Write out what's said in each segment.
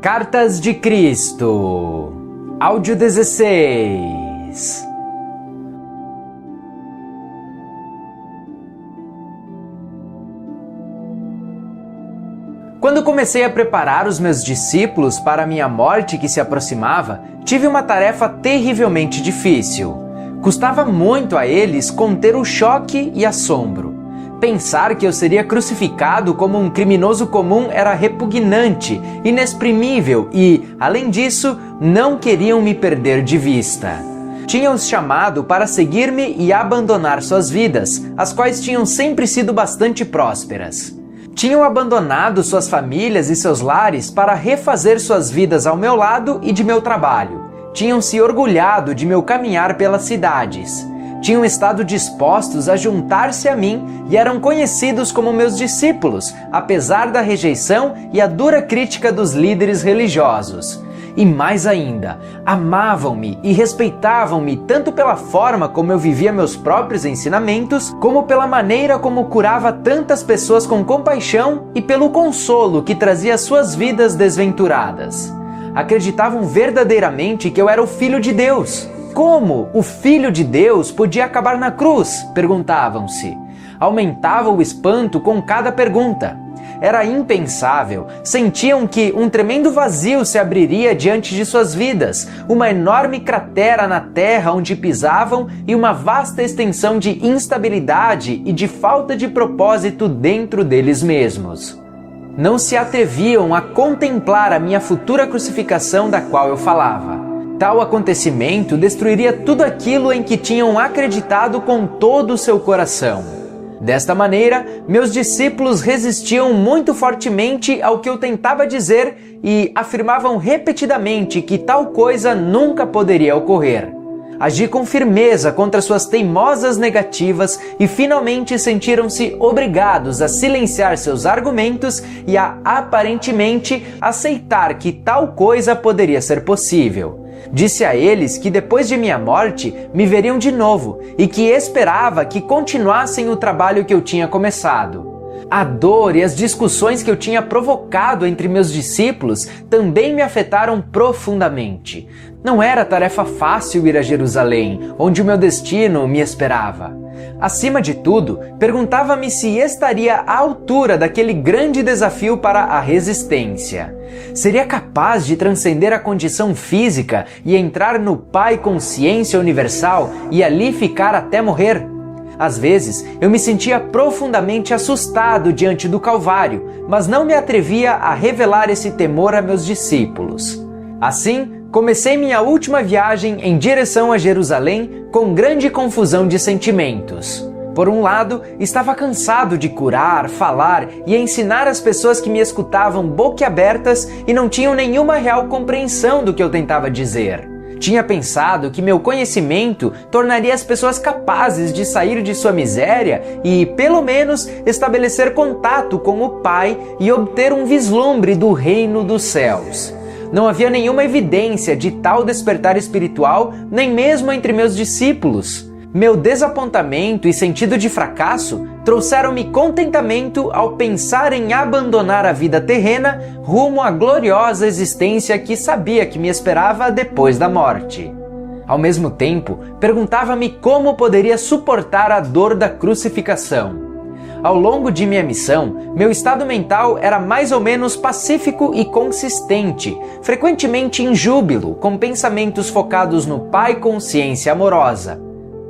Cartas de Cristo, áudio 16. Quando comecei a preparar os meus discípulos para a minha morte que se aproximava, tive uma tarefa terrivelmente difícil. Custava muito a eles conter o choque e assombro. Pensar que eu seria crucificado como um criminoso comum era repugnante, inexprimível e, além disso, não queriam me perder de vista. Tinham-os chamado para seguir-me e abandonar suas vidas, as quais tinham sempre sido bastante prósperas. Tinham abandonado suas famílias e seus lares para refazer suas vidas ao meu lado e de meu trabalho. Tinham se orgulhado de meu caminhar pelas cidades. Tinham estado dispostos a juntar-se a mim e eram conhecidos como meus discípulos, apesar da rejeição e a dura crítica dos líderes religiosos. E mais ainda, amavam-me e respeitavam-me tanto pela forma como eu vivia meus próprios ensinamentos, como pela maneira como curava tantas pessoas com compaixão e pelo consolo que trazia às suas vidas desventuradas. Acreditavam verdadeiramente que eu era o Filho de Deus. Como o Filho de Deus podia acabar na cruz? Perguntavam-se. Aumentava o espanto com cada pergunta. Era impensável. Sentiam que um tremendo vazio se abriria diante de suas vidas, uma enorme cratera na terra onde pisavam e uma vasta extensão de instabilidade e de falta de propósito dentro deles mesmos. Não se atreviam a contemplar a minha futura crucificação da qual eu falava. Tal acontecimento destruiria tudo aquilo em que tinham acreditado com todo o seu coração. Desta maneira, meus discípulos resistiam muito fortemente ao que eu tentava dizer e afirmavam repetidamente que tal coisa nunca poderia ocorrer. Agi com firmeza contra suas teimosas negativas e finalmente sentiram-se obrigados a silenciar seus argumentos e a, aparentemente, aceitar que tal coisa poderia ser possível. Disse a eles que depois de minha morte me veriam de novo e que esperava que continuassem o trabalho que eu tinha começado. A dor e as discussões que eu tinha provocado entre meus discípulos também me afetaram profundamente. Não era tarefa fácil ir a Jerusalém, onde o meu destino me esperava. Acima de tudo, perguntava-me se estaria à altura daquele grande desafio para a resistência. Seria capaz de transcender a condição física e entrar no Pai Consciência Universal e ali ficar até morrer? Às vezes, eu me sentia profundamente assustado diante do Calvário, mas não me atrevia a revelar esse temor a meus discípulos. Assim, comecei minha última viagem em direção a Jerusalém com grande confusão de sentimentos. Por um lado, estava cansado de curar, falar e ensinar as pessoas que me escutavam boquiabertas e não tinham nenhuma real compreensão do que eu tentava dizer. Tinha pensado que meu conhecimento tornaria as pessoas capazes de sair de sua miséria e, pelo menos, estabelecer contato com o Pai e obter um vislumbre do reino dos céus. Não havia nenhuma evidência de tal despertar espiritual, nem mesmo entre meus discípulos. Meu desapontamento e sentido de fracasso trouxeram-me contentamento ao pensar em abandonar a vida terrena rumo à gloriosa existência que sabia que me esperava depois da morte. Ao mesmo tempo, perguntava-me como poderia suportar a dor da crucificação. Ao longo de minha missão, meu estado mental era mais ou menos pacífico e consistente, frequentemente em júbilo, com pensamentos focados no Pai Consciência Amorosa,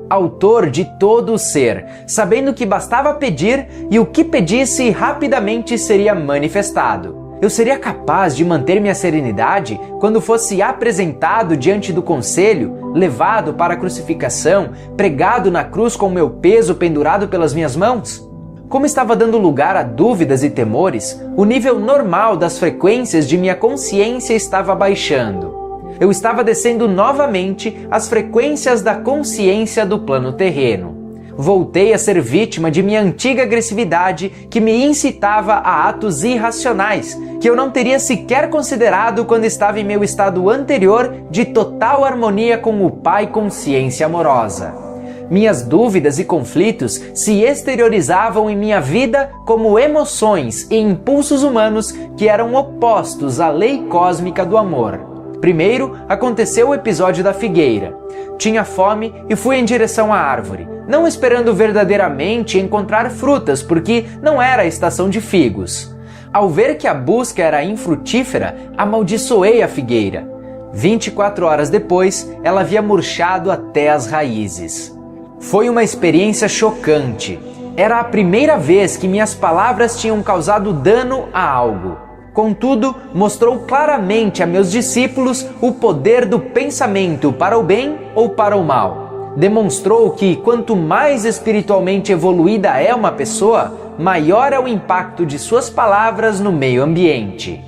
autor de todo o ser, sabendo que bastava pedir e o que pedisse rapidamente seria manifestado. Eu seria capaz de manter minha serenidade quando fosse apresentado diante do conselho, levado para a crucificação, pregado na cruz com meu peso pendurado pelas minhas mãos? Como estava dando lugar a dúvidas e temores, o nível normal das frequências de minha consciência estava baixando. Eu estava descendo novamente as frequências da consciência do plano terreno. Voltei a ser vítima de minha antiga agressividade que me incitava a atos irracionais, que eu não teria sequer considerado quando estava em meu estado anterior de total harmonia com o Pai Consciência Amorosa. Minhas dúvidas e conflitos se exteriorizavam em minha vida como emoções e impulsos humanos que eram opostos à lei cósmica do amor. Primeiro, aconteceu o episódio da figueira. Tinha fome e fui em direção à árvore, não esperando verdadeiramente encontrar frutas, porque não era a estação de figos. Ao ver que a busca era infrutífera, amaldiçoei a figueira. 24 horas depois, ela havia murchado até as raízes. Foi uma experiência chocante. Era a primeira vez que minhas palavras tinham causado dano a algo. Contudo, mostrou claramente a meus discípulos o poder do pensamento para o bem ou para o mal. Demonstrou que quanto mais espiritualmente evoluída é uma pessoa, maior é o impacto de suas palavras no meio ambiente.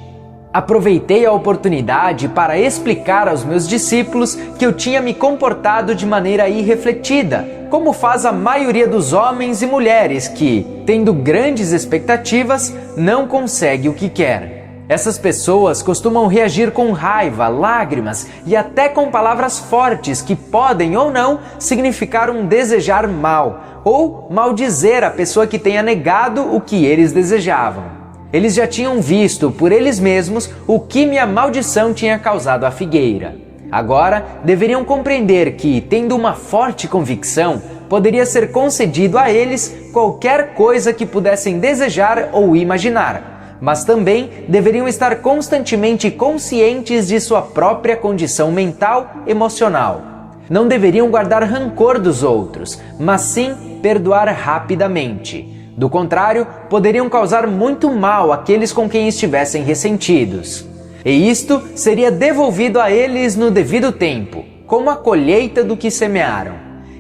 Aproveitei a oportunidade para explicar aos meus discípulos que eu tinha me comportado de maneira irrefletida, como faz a maioria dos homens e mulheres que, tendo grandes expectativas, não consegue o que quer. Essas pessoas costumam reagir com raiva, lágrimas e até com palavras fortes que podem ou não significar um desejar mal, ou maldizer a pessoa que tenha negado o que eles desejavam. Eles já tinham visto por eles mesmos o que minha maldição tinha causado à figueira. Agora, deveriam compreender que, tendo uma forte convicção, poderia ser concedido a eles qualquer coisa que pudessem desejar ou imaginar, mas também deveriam estar constantemente conscientes de sua própria condição mental, emocional. Não deveriam guardar rancor dos outros, mas sim perdoar rapidamente. Do contrário, poderiam causar muito mal àqueles com quem estivessem ressentidos. E isto seria devolvido a eles no devido tempo, como a colheita do que semearam.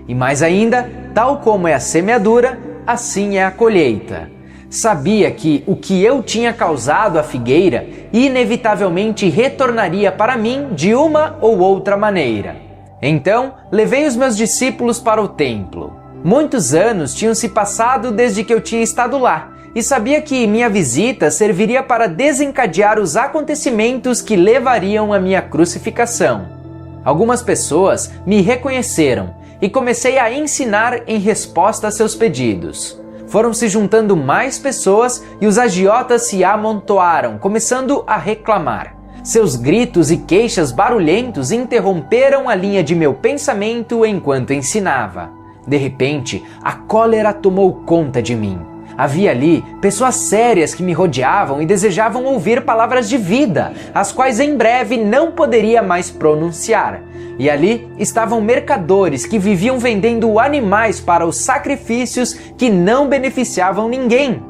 E mais ainda, tal como é a semeadura, assim é a colheita. Sabia que o que eu tinha causado à figueira inevitavelmente retornaria para mim de uma ou outra maneira. Então, levei os meus discípulos para o templo. Muitos anos tinham se passado desde que eu tinha estado lá, e sabia que minha visita serviria para desencadear os acontecimentos que levariam à minha crucificação. Algumas pessoas me reconheceram e comecei a ensinar em resposta a seus pedidos. Foram se juntando mais pessoas e os agiotas se amontoaram, começando a reclamar. Seus gritos e queixas barulhentos interromperam a linha de meu pensamento enquanto ensinava. De repente, a cólera tomou conta de mim. Havia ali pessoas sérias que me rodeavam e desejavam ouvir palavras de vida, as quais em breve não poderia mais pronunciar. E ali estavam mercadores que viviam vendendo animais para os sacrifícios que não beneficiavam ninguém.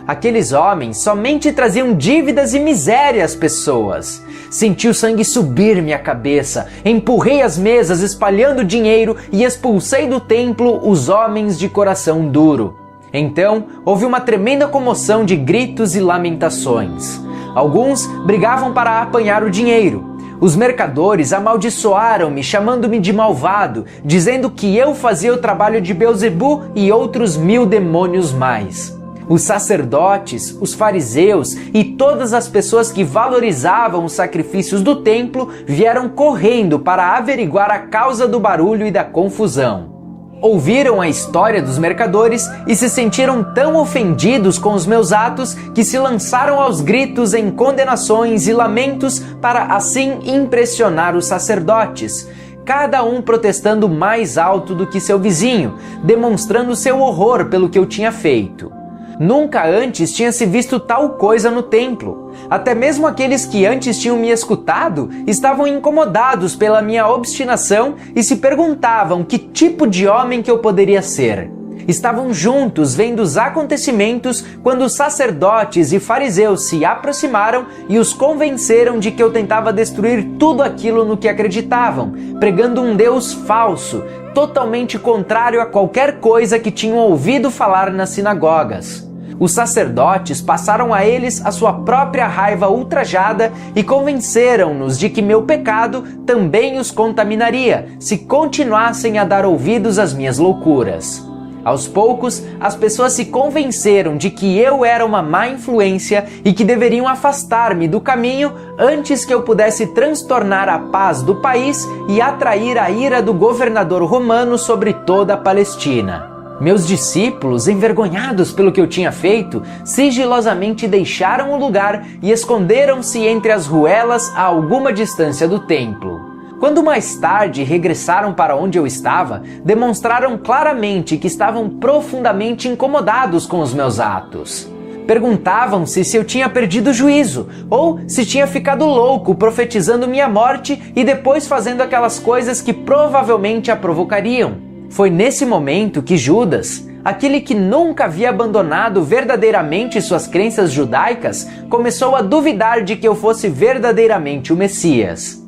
Aqueles homens somente traziam dívidas e miséria às pessoas. Senti o sangue subir minha cabeça, empurrei as mesas espalhando dinheiro e expulsei do templo os homens de coração duro. Então, houve uma tremenda comoção de gritos e lamentações. Alguns brigavam para apanhar o dinheiro. Os mercadores amaldiçoaram-me, chamando-me de malvado, dizendo que eu fazia o trabalho de Beelzebu e outros 1000 demônios mais. Os sacerdotes, os fariseus e todas as pessoas que valorizavam os sacrifícios do templo vieram correndo para averiguar a causa do barulho e da confusão. Ouviram a história dos mercadores e se sentiram tão ofendidos com os meus atos que se lançaram aos gritos em condenações e lamentos para assim impressionar os sacerdotes, cada um protestando mais alto do que seu vizinho, demonstrando seu horror pelo que eu tinha feito. Nunca antes tinha se visto tal coisa no templo. Até mesmo aqueles que antes tinham me escutado estavam incomodados pela minha obstinação e se perguntavam que tipo de homem que eu poderia ser. Estavam juntos vendo os acontecimentos quando os sacerdotes e fariseus se aproximaram e os convenceram de que eu tentava destruir tudo aquilo no que acreditavam, pregando um Deus falso, totalmente contrário a qualquer coisa que tinham ouvido falar nas sinagogas. Os sacerdotes passaram a eles a sua própria raiva ultrajada e convenceram-nos de que meu pecado também os contaminaria se continuassem a dar ouvidos às minhas loucuras. Aos poucos, as pessoas se convenceram de que eu era uma má influência e que deveriam afastar-me do caminho antes que eu pudesse transtornar a paz do país e atrair a ira do governador romano sobre toda a Palestina. Meus discípulos, envergonhados pelo que eu tinha feito, sigilosamente deixaram o lugar e esconderam-se entre as ruelas a alguma distância do templo. Quando mais tarde regressaram para onde eu estava, demonstraram claramente que estavam profundamente incomodados com os meus atos. Perguntavam-se se eu tinha perdido o juízo, ou se tinha ficado louco profetizando minha morte e depois fazendo aquelas coisas que provavelmente a provocariam. Foi nesse momento que Judas, aquele que nunca havia abandonado verdadeiramente suas crenças judaicas, começou a duvidar de que eu fosse verdadeiramente o Messias.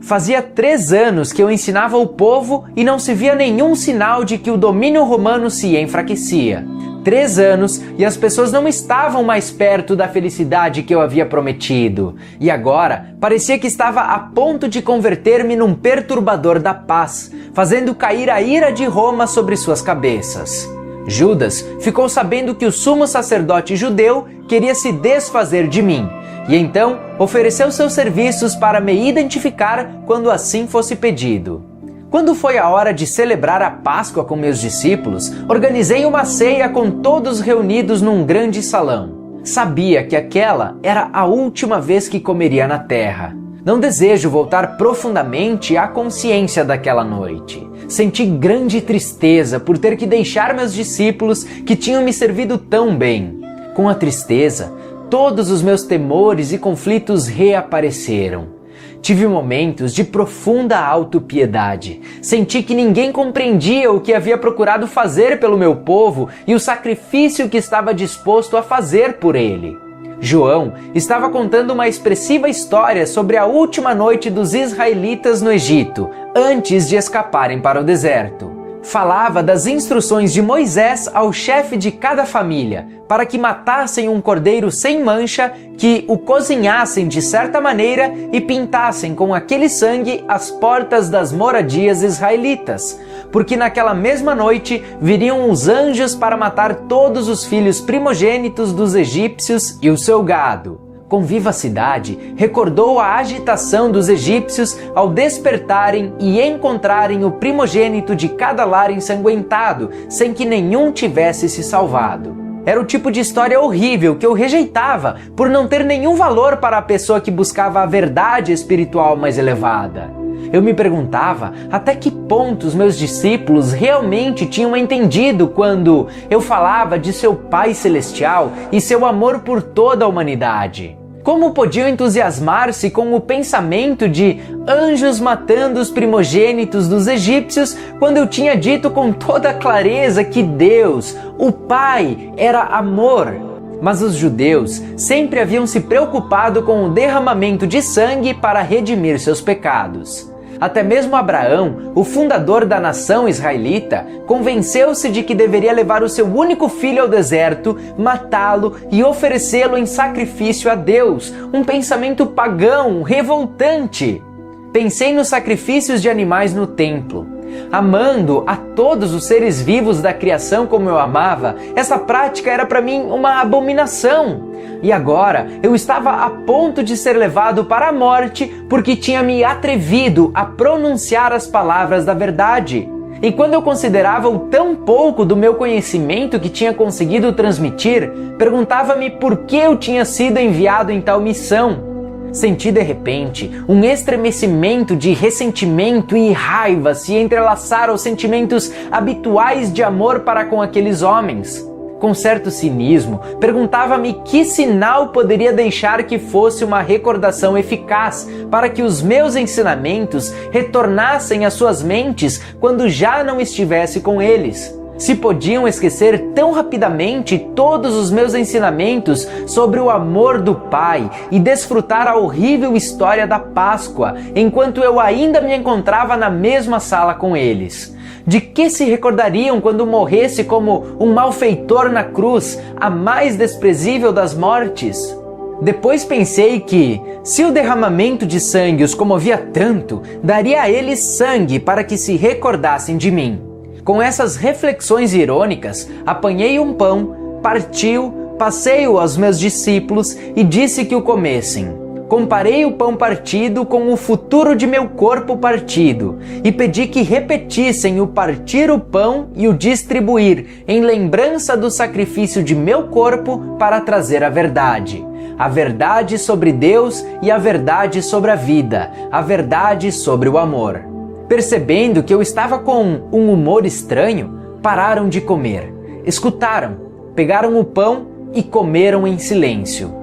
Fazia 3 anos que eu ensinava o povo e não se via nenhum sinal de que o domínio romano se enfraquecia. 3 anos e as pessoas não estavam mais perto da felicidade que eu havia prometido. E agora parecia que estava a ponto de converter-me num perturbador da paz, fazendo cair a ira de Roma sobre suas cabeças. Judas ficou sabendo que o sumo sacerdote judeu queria se desfazer de mim. E então ofereceu seus serviços para me identificar quando assim fosse pedido. Quando foi a hora de celebrar a Páscoa com meus discípulos, organizei uma ceia com todos reunidos num grande salão. Sabia que aquela era a última vez que comeria na terra. Não desejo voltar profundamente à consciência daquela noite. Senti grande tristeza por ter que deixar meus discípulos que tinham me servido tão bem. Com a tristeza, todos os meus temores e conflitos reapareceram. Tive momentos de profunda autopiedade. Senti que ninguém compreendia o que havia procurado fazer pelo meu povo e o sacrifício que estava disposto a fazer por ele. João estava contando uma expressiva história sobre a última noite dos israelitas no Egito, antes de escaparem para o deserto. Falava das instruções de Moisés ao chefe de cada família, para que matassem um cordeiro sem mancha, que o cozinhassem de certa maneira e pintassem com aquele sangue as portas das moradias israelitas, porque naquela mesma noite viriam os anjos para matar todos os filhos primogênitos dos egípcios e o seu gado. Com vivacidade, recordou a agitação dos egípcios ao despertarem e encontrarem o primogênito de cada lar ensanguentado, sem que nenhum tivesse se salvado. Era o tipo de história horrível que eu rejeitava por não ter nenhum valor para a pessoa que buscava a verdade espiritual mais elevada. Eu me perguntava até que ponto os meus discípulos realmente tinham entendido quando eu falava de seu Pai Celestial e seu amor por toda a humanidade. Como podiam entusiasmar-se com o pensamento de anjos matando os primogênitos dos egípcios quando eu tinha dito com toda clareza que Deus, o Pai, era amor? Mas os judeus sempre haviam se preocupado com o derramamento de sangue para redimir seus pecados. Até mesmo Abraão, o fundador da nação israelita, convenceu-se de que deveria levar o seu único filho ao deserto, matá-lo e oferecê-lo em sacrifício a Deus, um pensamento pagão, revoltante. Pensei nos sacrifícios de animais no templo. Amando a todos os seres vivos da criação como eu amava, essa prática era para mim uma abominação. E agora eu estava a ponto de ser levado para a morte porque tinha me atrevido a pronunciar as palavras da verdade. E quando eu considerava o tão pouco do meu conhecimento que tinha conseguido transmitir, perguntava-me por que eu tinha sido enviado em tal missão. Senti de repente um estremecimento de ressentimento e raiva se entrelaçar aos sentimentos habituais de amor para com aqueles homens. Com certo cinismo, perguntava-me que sinal poderia deixar que fosse uma recordação eficaz para que os meus ensinamentos retornassem às suas mentes quando já não estivesse com eles. Se podiam esquecer tão rapidamente todos os meus ensinamentos sobre o amor do Pai e desfrutar a horrível história da Páscoa, enquanto eu ainda me encontrava na mesma sala com eles. De que se recordariam quando morresse como um malfeitor na cruz, a mais desprezível das mortes? Depois pensei que, se o derramamento de sangue os comovia tanto, daria a eles sangue para que se recordassem de mim. Com essas reflexões irônicas, apanhei um pão, parti-o, passei-o aos meus discípulos e disse que o comessem. Comparei o pão partido com o futuro de meu corpo partido e pedi que repetissem o partir o pão e o distribuir em lembrança do sacrifício de meu corpo para trazer a verdade sobre Deus e a verdade sobre a vida, a verdade sobre o amor. Percebendo que eu estava com um humor estranho, pararam de comer, escutaram, pegaram o pão e comeram em silêncio.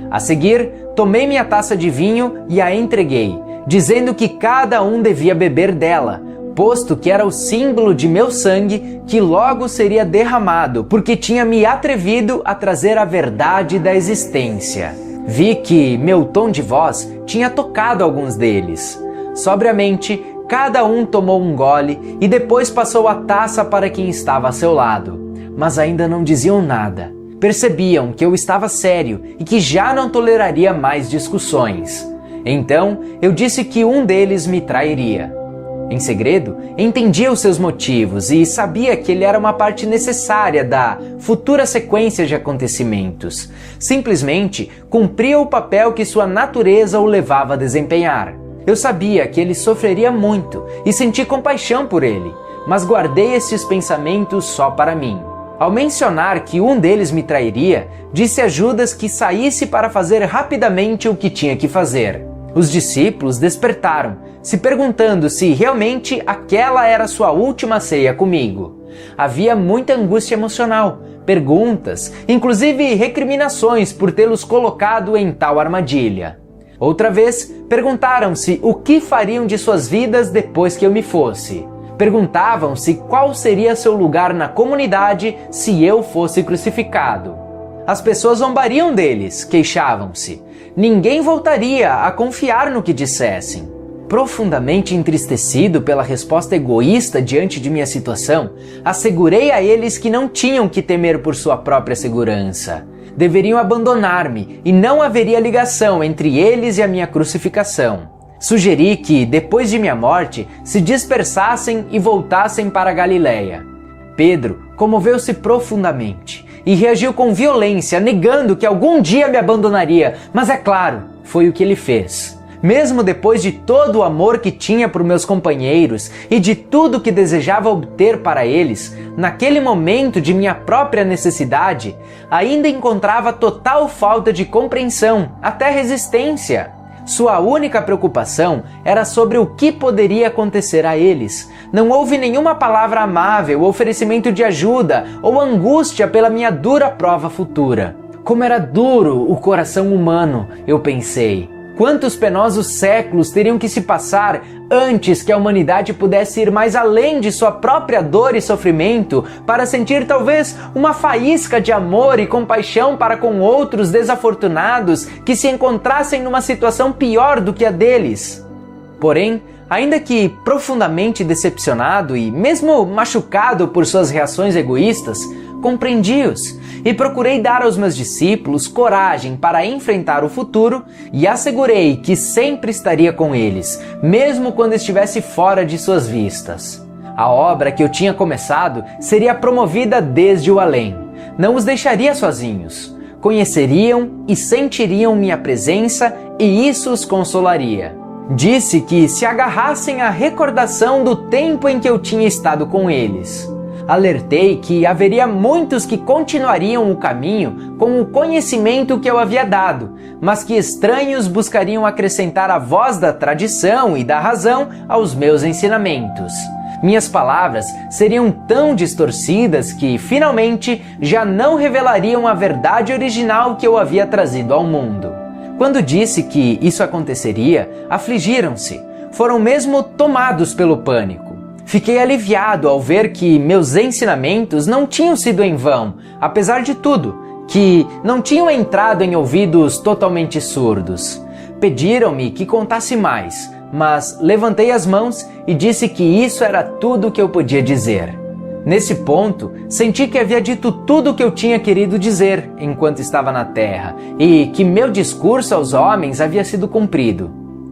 A seguir, tomei minha taça de vinho e a entreguei, dizendo que cada um devia beber dela, posto que era o símbolo de meu sangue que logo seria derramado, porque tinha me atrevido a trazer a verdade da existência. Vi que meu tom de voz tinha tocado alguns deles. Sobriamente, cada um tomou um gole e depois passou a taça para quem estava a seu lado, mas ainda não diziam nada. Percebiam que eu estava sério e que já não toleraria mais discussões. Então, eu disse que um deles me trairia. Em segredo, entendia os seus motivos e sabia que ele era uma parte necessária da futura sequência de acontecimentos. Simplesmente cumpria o papel que sua natureza o levava a desempenhar. Eu sabia que ele sofreria muito e senti compaixão por ele, mas guardei esses pensamentos só para mim. Ao mencionar que um deles me trairia, disse a Judas que saísse para fazer rapidamente o que tinha que fazer. Os discípulos despertaram, se perguntando se realmente aquela era sua última ceia comigo. Havia muita angústia emocional, perguntas, inclusive recriminações por tê-los colocado em tal armadilha. Outra vez, perguntaram-se o que fariam de suas vidas depois que eu me fosse. Perguntavam-se qual seria seu lugar na comunidade se eu fosse crucificado. As pessoas zombariam deles, queixavam-se. Ninguém voltaria a confiar no que dissessem. Profundamente entristecido pela resposta egoísta diante de minha situação, assegurei a eles que não tinham que temer por sua própria segurança. Deveriam abandonar-me e não haveria ligação entre eles e a minha crucificação. Sugeri que, depois de minha morte, se dispersassem e voltassem para a Galileia. Pedro comoveu-se profundamente e reagiu com violência, negando que algum dia me abandonaria, mas é claro, foi o que ele fez. Mesmo depois de todo o amor que tinha por meus companheiros e de tudo que desejava obter para eles, naquele momento de minha própria necessidade, ainda encontrava total falta de compreensão, até resistência. Sua única preocupação era sobre o que poderia acontecer a eles. Não houve nenhuma palavra amável, oferecimento de ajuda ou angústia pela minha dura prova futura. Como era duro o coração humano, eu pensei. Quantos penosos séculos teriam que se passar antes que a humanidade pudesse ir mais além de sua própria dor e sofrimento para sentir talvez uma faísca de amor e compaixão para com outros desafortunados que se encontrassem numa situação pior do que a deles? Porém, ainda que profundamente decepcionado e mesmo machucado por suas reações egoístas, compreendi-os e procurei dar aos meus discípulos coragem para enfrentar o futuro e assegurei que sempre estaria com eles, mesmo quando estivesse fora de suas vistas. A obra que eu tinha começado seria promovida desde o além. Não os deixaria sozinhos. Conheceriam e sentiriam minha presença e isso os consolaria. Disse que se agarrassem à recordação do tempo em que eu tinha estado com eles. Alertei que haveria muitos que continuariam o caminho com o conhecimento que eu havia dado, mas que estranhos buscariam acrescentar a voz da tradição e da razão aos meus ensinamentos. Minhas palavras seriam tão distorcidas que, finalmente, já não revelariam a verdade original que eu havia trazido ao mundo. Quando disse que isso aconteceria, afligiram-se, foram mesmo tomados pelo pânico. Fiquei aliviado ao ver que meus ensinamentos não tinham sido em vão, apesar de tudo, que não tinham entrado em ouvidos totalmente surdos. Pediram-me que contasse mais, mas levantei as mãos e disse que isso era tudo o que eu podia dizer. Nesse ponto, senti que havia dito tudo o que eu tinha querido dizer enquanto estava na Terra e que meu discurso aos homens havia sido cumprido.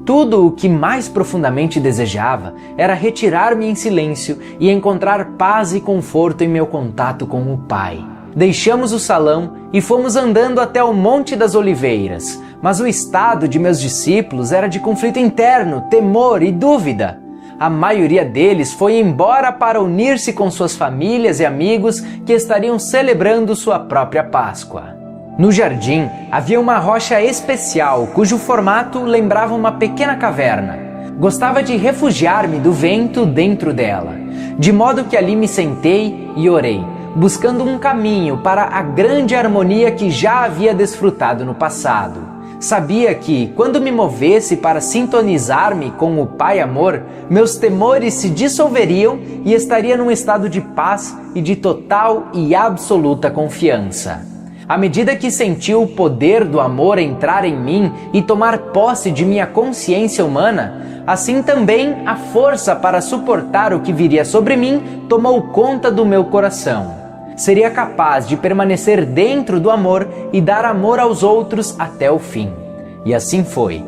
tudo o que mais profundamente desejava era retirar-me em silêncio e encontrar paz e conforto em meu contato com o Pai. Deixamos o salão e fomos andando até o Monte das Oliveiras, mas o estado de meus discípulos era de conflito interno, temor e dúvida. A maioria deles foi embora para unir-se com suas famílias e amigos que estariam celebrando sua própria Páscoa. No jardim havia uma rocha especial cujo formato lembrava uma pequena caverna. Gostava de refugiar-me do vento dentro dela, de modo que ali me sentei e orei, buscando um caminho para a grande harmonia que já havia desfrutado no passado. Sabia que, quando me movesse para sintonizar-me com o Pai Amor, meus temores se dissolveriam e estaria num estado de paz e de total e absoluta confiança. À medida que senti o poder do amor entrar em mim e tomar posse de minha consciência humana, assim também a força para suportar o que viria sobre mim tomou conta do meu coração. Seria capaz de permanecer dentro do amor e dar amor aos outros até o fim. E assim foi.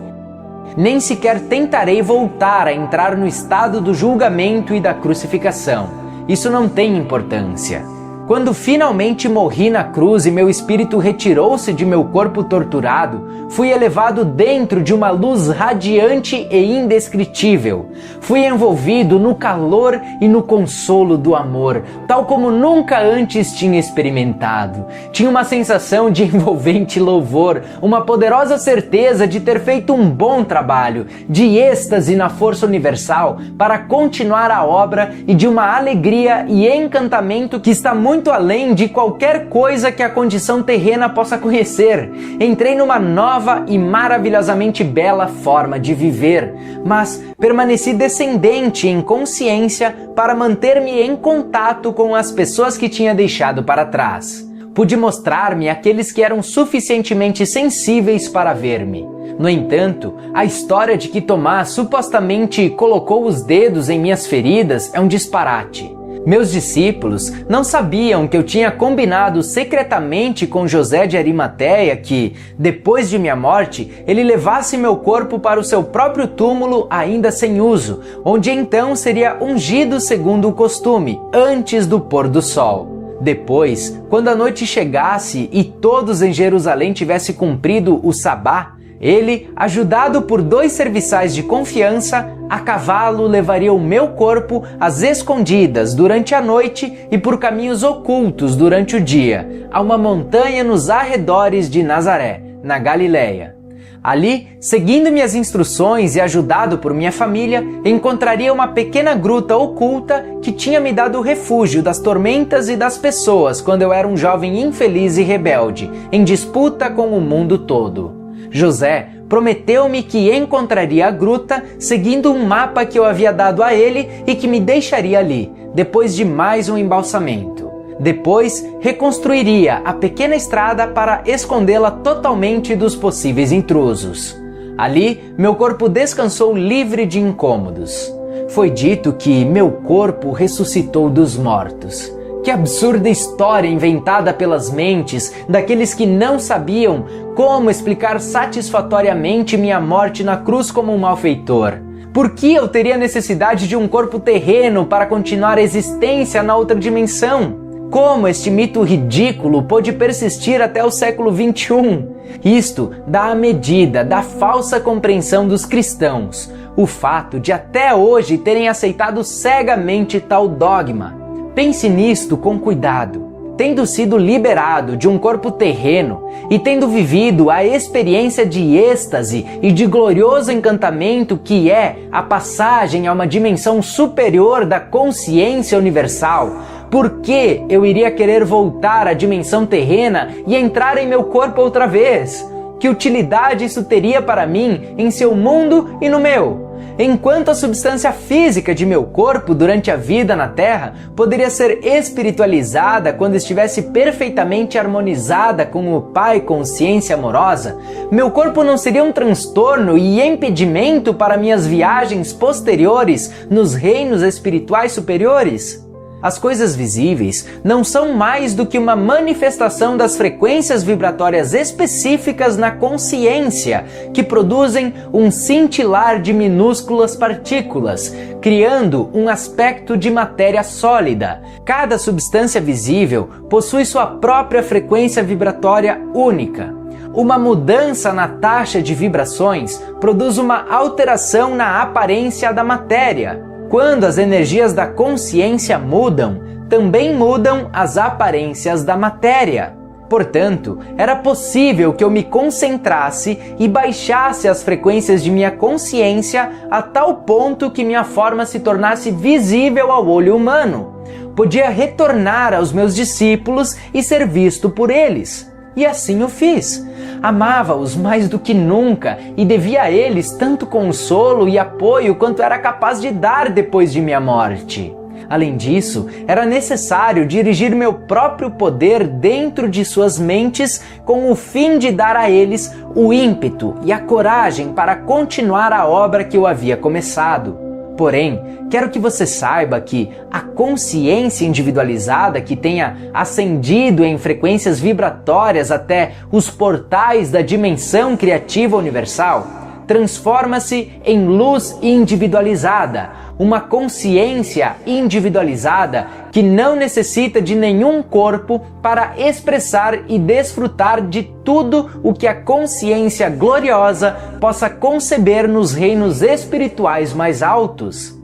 Nem sequer tentarei voltar a entrar no estado do julgamento e da crucificação. Isso não tem importância. Quando finalmente morri na cruz e meu espírito retirou-se de meu corpo torturado, fui elevado dentro de uma luz radiante e indescritível. Fui envolvido no calor e no consolo do amor, tal como nunca antes tinha experimentado. Tinha uma sensação de envolvente louvor, uma poderosa certeza de ter feito um bom trabalho, de êxtase na força universal para continuar a obra e de uma alegria e encantamento que está muito além de qualquer coisa que a condição terrena possa conhecer. Entrei numa nova e maravilhosamente bela forma de viver, mas permaneci descendente em consciência para manter-me em contato com as pessoas que tinha deixado para trás. Pude mostrar-me àqueles que eram suficientemente sensíveis para ver-me. No entanto, a história de que Tomás supostamente colocou os dedos em minhas feridas é um disparate. Meus discípulos não sabiam que eu tinha combinado secretamente com José de Arimateia que, depois de minha morte, ele levasse meu corpo para o seu próprio túmulo ainda sem uso, onde então seria ungido segundo o costume, antes do pôr do sol. Depois, quando a noite chegasse e todos em Jerusalém tivessem cumprido o sabá, ele, ajudado por 2 serviçais de confiança, a cavalo levaria o meu corpo às escondidas durante a noite e por caminhos ocultos durante o dia, a uma montanha nos arredores de Nazaré, na Galileia. Ali, seguindo minhas instruções e ajudado por minha família, encontraria uma pequena gruta oculta que tinha me dado o refúgio das tormentas e das pessoas quando eu era um jovem infeliz e rebelde, em disputa com o mundo todo. José prometeu-me que encontraria a gruta seguindo um mapa que eu havia dado a ele e que me deixaria ali, depois de mais um embalsamento. Depois, reconstruiria a pequena estrada para escondê-la totalmente dos possíveis intrusos. Ali, meu corpo descansou livre de incômodos. Foi dito que meu corpo ressuscitou dos mortos. Que absurda história inventada pelas mentes daqueles que não sabiam como explicar satisfatoriamente minha morte na cruz como um malfeitor. Por que eu teria necessidade de um corpo terreno para continuar a existência na outra dimensão? Como este mito ridículo pôde persistir até o século XXI? Isto dá a medida da falsa compreensão dos cristãos, o fato de até hoje terem aceitado cegamente tal dogma. Pense nisto com cuidado. Tendo sido liberado de um corpo terreno e tendo vivido a experiência de êxtase e de glorioso encantamento que é a passagem a uma dimensão superior da consciência universal, por que eu iria querer voltar à dimensão terrena e entrar em meu corpo outra vez? Que utilidade isso teria para mim em seu mundo e no meu? Enquanto a substância física de meu corpo durante a vida na Terra poderia ser espiritualizada quando estivesse perfeitamente harmonizada com o Pai Consciência Amorosa, meu corpo não seria um transtorno e impedimento para minhas viagens posteriores nos reinos espirituais superiores? As coisas visíveis não são mais do que uma manifestação das frequências vibratórias específicas na consciência, que produzem um cintilar de minúsculas partículas, criando um aspecto de matéria sólida. Cada substância visível possui sua própria frequência vibratória única. Uma mudança na taxa de vibrações produz uma alteração na aparência da matéria. Quando as energias da consciência mudam, também mudam as aparências da matéria. Portanto, era possível que eu me concentrasse e baixasse as frequências de minha consciência a tal ponto que minha forma se tornasse visível ao olho humano. Podia retornar aos meus discípulos e ser visto por eles. E assim o fiz. Amava-os mais do que nunca e devia a eles tanto consolo e apoio quanto era capaz de dar depois de minha morte. Além disso, era necessário dirigir meu próprio poder dentro de suas mentes com o fim de dar a eles o ímpeto e a coragem para continuar a obra que eu havia começado. Porém, quero que você saiba que a consciência individualizada que tenha ascendido em frequências vibratórias até os portais da dimensão criativa universal transforma-se em luz individualizada, uma consciência individualizada que não necessita de nenhum corpo para expressar e desfrutar de tudo o que a consciência gloriosa possa conceber nos reinos espirituais mais altos.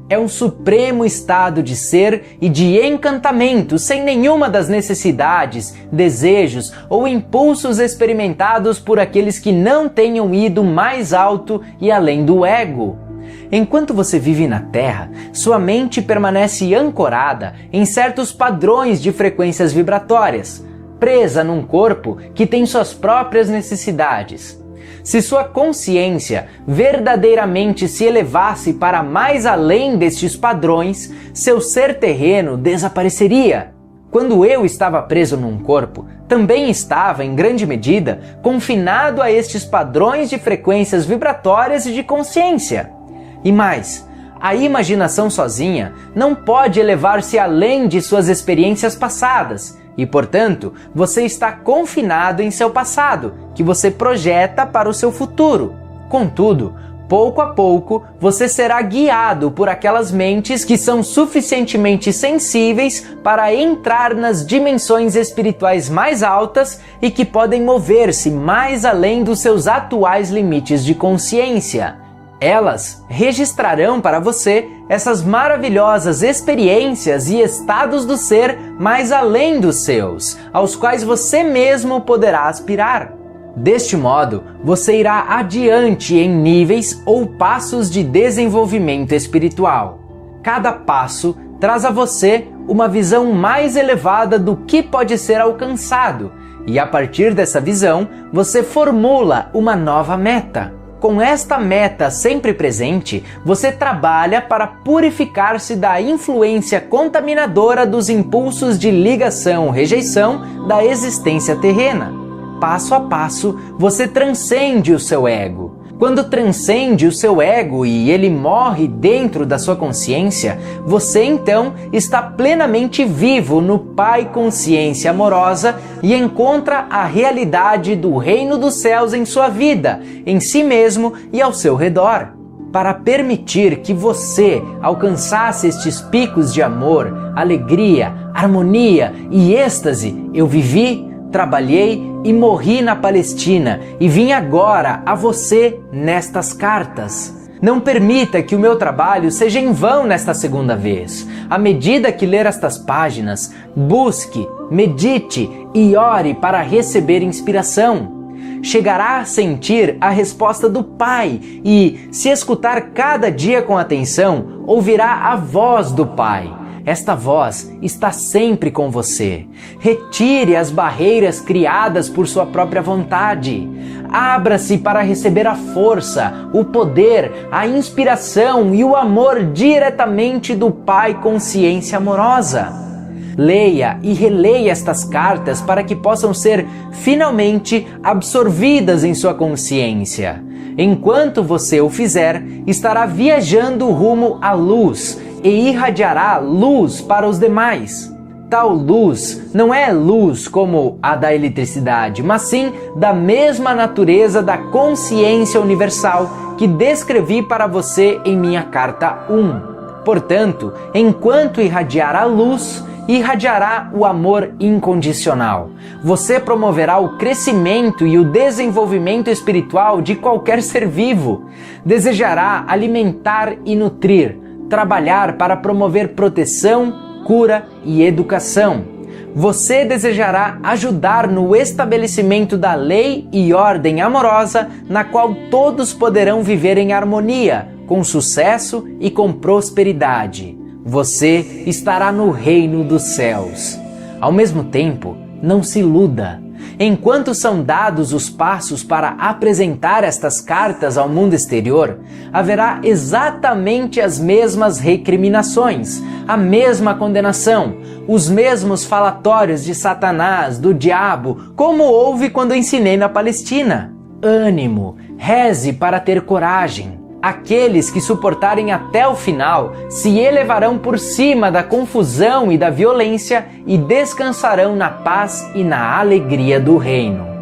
É um supremo estado de ser e de encantamento, sem nenhuma das necessidades, desejos ou impulsos experimentados por aqueles que não tenham ido mais alto e além do ego. Enquanto você vive na Terra, sua mente permanece ancorada em certos padrões de frequências vibratórias, presa num corpo que tem suas próprias necessidades. Se sua consciência verdadeiramente se elevasse para mais além destes padrões, seu ser terreno desapareceria. Quando eu estava preso num corpo, também estava, em grande medida, confinado a estes padrões de frequências vibratórias e de consciência. E mais, a imaginação sozinha não pode elevar-se além de suas experiências passadas, e, portanto, você está confinado em seu passado, que você projeta para o seu futuro. Contudo, pouco a pouco, você será guiado por aquelas mentes que são suficientemente sensíveis para entrar nas dimensões espirituais mais altas e que podem mover-se mais além dos seus atuais limites de consciência. Elas registrarão para você essas maravilhosas experiências e estados do ser mais além dos seus, aos quais você mesmo poderá aspirar. Deste modo, você irá adiante em níveis ou passos de desenvolvimento espiritual. Cada passo traz a você uma visão mais elevada do que pode ser alcançado, e a partir dessa visão, você formula uma nova meta. Com esta meta sempre presente, você trabalha para purificar-se da influência contaminadora dos impulsos de ligação-rejeição da existência terrena. Passo a passo, você transcende o seu ego. Quando transcende o seu ego e ele morre dentro da sua consciência, você então está plenamente vivo no Pai Consciência Amorosa e encontra a realidade do Reino dos Céus em sua vida, em si mesmo e ao seu redor. Para permitir que você alcançasse estes picos de amor, alegria, harmonia e êxtase, eu vivi, trabalhei e morri na Palestina e vim agora a você nestas cartas. Não permita que o meu trabalho seja em vão nesta segunda vez. À medida que ler estas páginas, busque, medite e ore para receber inspiração. Chegará a sentir a resposta do Pai e, se escutar cada dia com atenção, ouvirá a voz do Pai. Esta voz está sempre com você. Retire as barreiras criadas por sua própria vontade. Abra-se para receber a força, o poder, a inspiração e o amor diretamente do Pai Consciência Amorosa. Leia e releia estas cartas para que possam ser finalmente absorvidas em sua consciência. Enquanto você o fizer, estará viajando rumo à luz e irradiará luz para os demais. Tal luz não é luz como a da eletricidade, mas sim da mesma natureza da consciência universal que descrevi para você em minha carta 1. Portanto, enquanto irradiar a luz, irradiará o amor incondicional. Você promoverá o crescimento e o desenvolvimento espiritual de qualquer ser vivo. Desejará alimentar e nutrir, trabalhar para promover proteção, cura e educação. Você desejará ajudar no estabelecimento da lei e ordem amorosa na qual todos poderão viver em harmonia, com sucesso e com prosperidade. Você estará no reino dos céus. Ao mesmo tempo, não se iluda. Enquanto são dados os passos para apresentar estas cartas ao mundo exterior, haverá exatamente as mesmas recriminações, a mesma condenação, os mesmos falatórios de Satanás, do diabo, como houve quando ensinei na Palestina. Ânimo, reze para ter coragem. Aqueles que suportarem até o final se elevarão por cima da confusão e da violência e descansarão na paz e na alegria do reino.